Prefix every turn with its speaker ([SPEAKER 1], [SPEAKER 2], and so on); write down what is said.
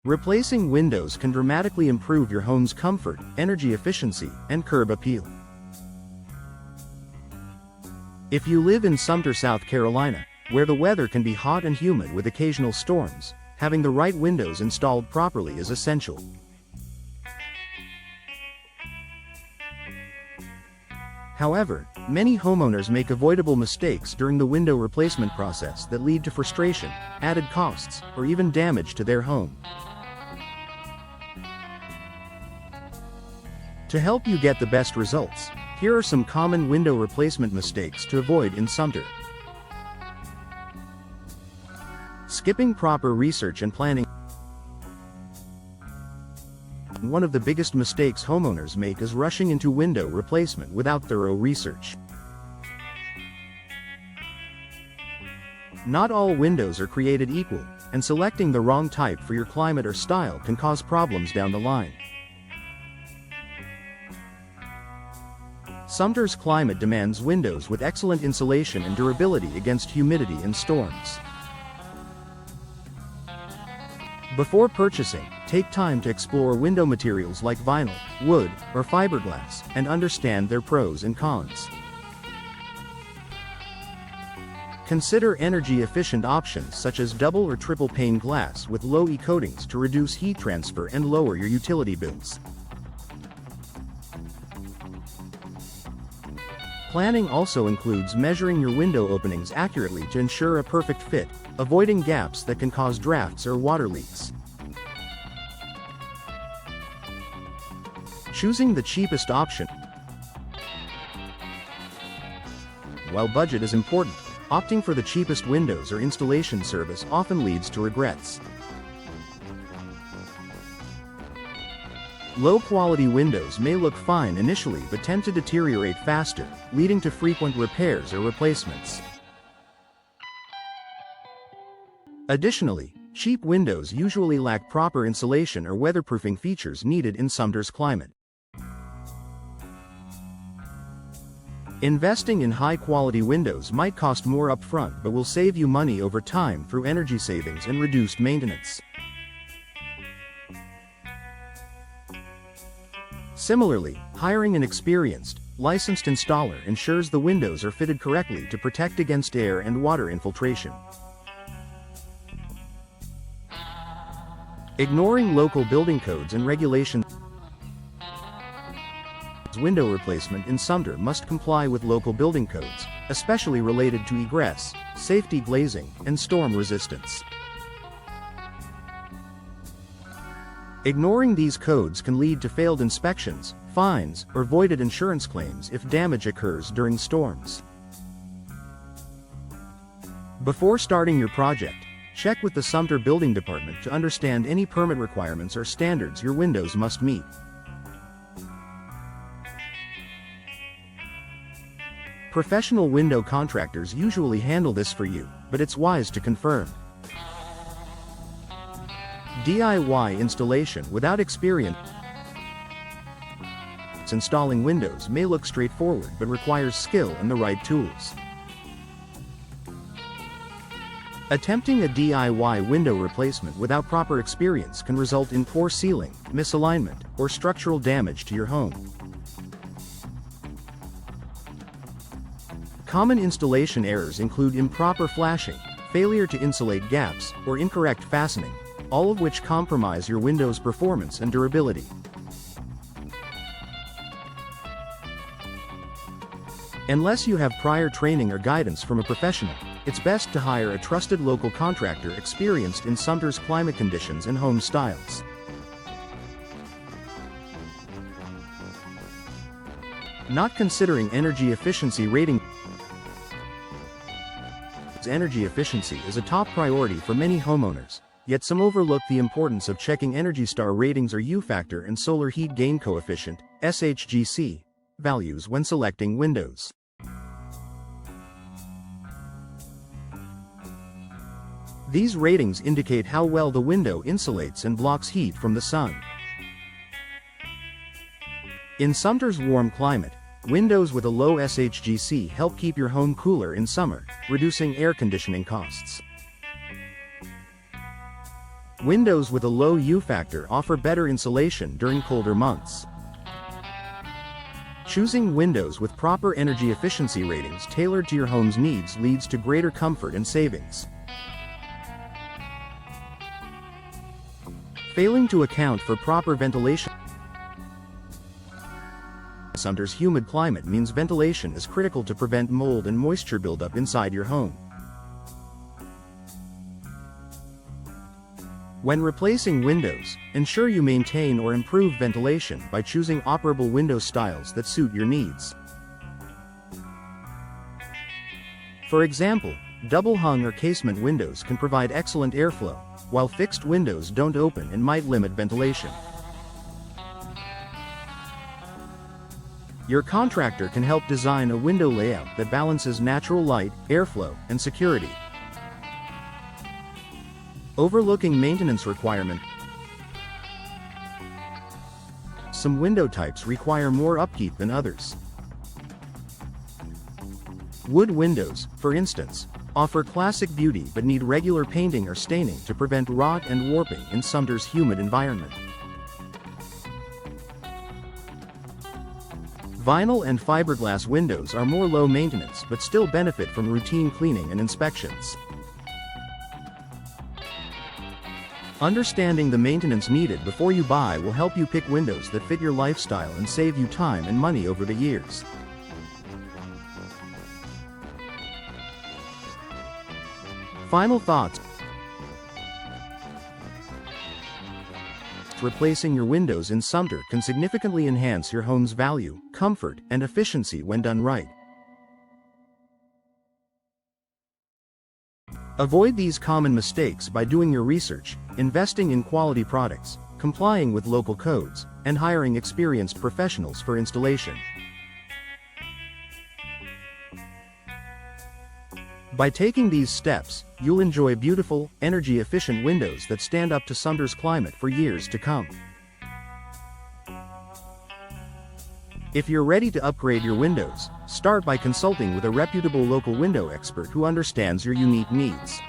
[SPEAKER 1] Replacing windows can dramatically improve your home's comfort, energy efficiency, and curb appeal. If you live in Sumter, South Carolina, where the weather can be hot and humid with occasional storms, having the right windows installed properly is essential. However, many homeowners make avoidable mistakes during the window replacement process that lead to frustration, added costs, or even damage to their home. To help you get the best results, here are some common window replacement mistakes to avoid in Sumter. Skipping proper research and planning. One of the biggest mistakes homeowners make is rushing into window replacement without thorough research. Not all windows are created equal, and selecting the wrong type for your climate or style can cause problems down the line. Sumter's climate demands windows with excellent insulation and durability against humidity and storms. Before purchasing, take time to explore window materials like vinyl, wood, or fiberglass, and understand their pros and cons. Consider energy-efficient options such as double or triple pane glass with low E coatings to reduce heat transfer and lower your utility bills. Planning also includes measuring your window openings accurately to ensure a perfect fit, avoiding gaps that can cause drafts or water leaks. Choosing the cheapest option. While budget is important, opting for the cheapest windows or installation service often leads to regrets. Low-quality windows may look fine initially but tend to deteriorate faster, leading to frequent repairs or replacements. Additionally, cheap windows usually lack proper insulation or weatherproofing features needed in Sumter's climate. Investing in high-quality windows might cost more upfront but will save you money over time through energy savings and reduced maintenance. Similarly, hiring an experienced, licensed installer ensures the windows are fitted correctly to protect against air and water infiltration. Ignoring local building codes and regulations. Window replacement in Sumter must comply with local building codes, especially related to egress, safety glazing, and storm resistance. Ignoring these codes can lead to failed inspections, fines, or voided insurance claims if damage occurs during storms. Before starting your project, check with the Sumter Building Department to understand any permit requirements or standards your windows must meet. Professional window contractors usually handle this for you, but it's wise to confirm. DIY installation without experience. Installing windows may look straightforward but requires skill and the right tools. Attempting a DIY window replacement without proper experience can result in poor sealing, misalignment, or structural damage to your home. Common installation errors include improper flashing, failure to insulate gaps, or incorrect fastening, all of which compromise your window's performance and durability. Unless you have prior training or guidance from a professional, it's best to hire a trusted local contractor experienced in Sumter's climate conditions and home styles. Not considering energy efficiency rating. Energy efficiency is a top priority for many homeowners, yet some overlook the importance of checking Energy Star ratings or U-factor and solar heat gain coefficient (SHGC) values when selecting windows. These ratings indicate how well the window insulates and blocks heat from the sun. In Sumter's warm climate, windows with a low SHGC help keep your home cooler in summer, reducing air conditioning costs. Windows with a low U factor offer better insulation during colder months. Choosing windows with proper energy efficiency ratings tailored to your home's needs leads to greater comfort and savings. Failing to account for proper ventilation. Sumter's humid climate means ventilation is critical to prevent mold and moisture buildup inside your home. When replacing windows, ensure you maintain or improve ventilation by choosing operable window styles that suit your needs. For example, double-hung or casement windows can provide excellent airflow, while fixed windows don't open and might limit ventilation. Your contractor can help design a window layout that balances natural light, airflow, and security. Overlooking maintenance requirement. Some window types require more upkeep than others. Wood windows, for instance, offer classic beauty but need regular painting or staining to prevent rot and warping in Sumter's humid environment. Vinyl and fiberglass windows are more low maintenance but still benefit from routine cleaning and inspections. Understanding the maintenance needed before you buy will help you pick windows that fit your lifestyle and save you time and money over the years. Final thoughts. Replacing your windows in Sumter can significantly enhance your home's value, comfort, and efficiency when done right. Avoid these common mistakes by doing your research, investing in quality products, complying with local codes, and hiring experienced professionals for installation. By taking these steps, you'll enjoy beautiful, energy-efficient windows that stand up to Sumter's climate for years to come. If you're ready to upgrade your windows, start by consulting with a reputable local window expert who understands your unique needs.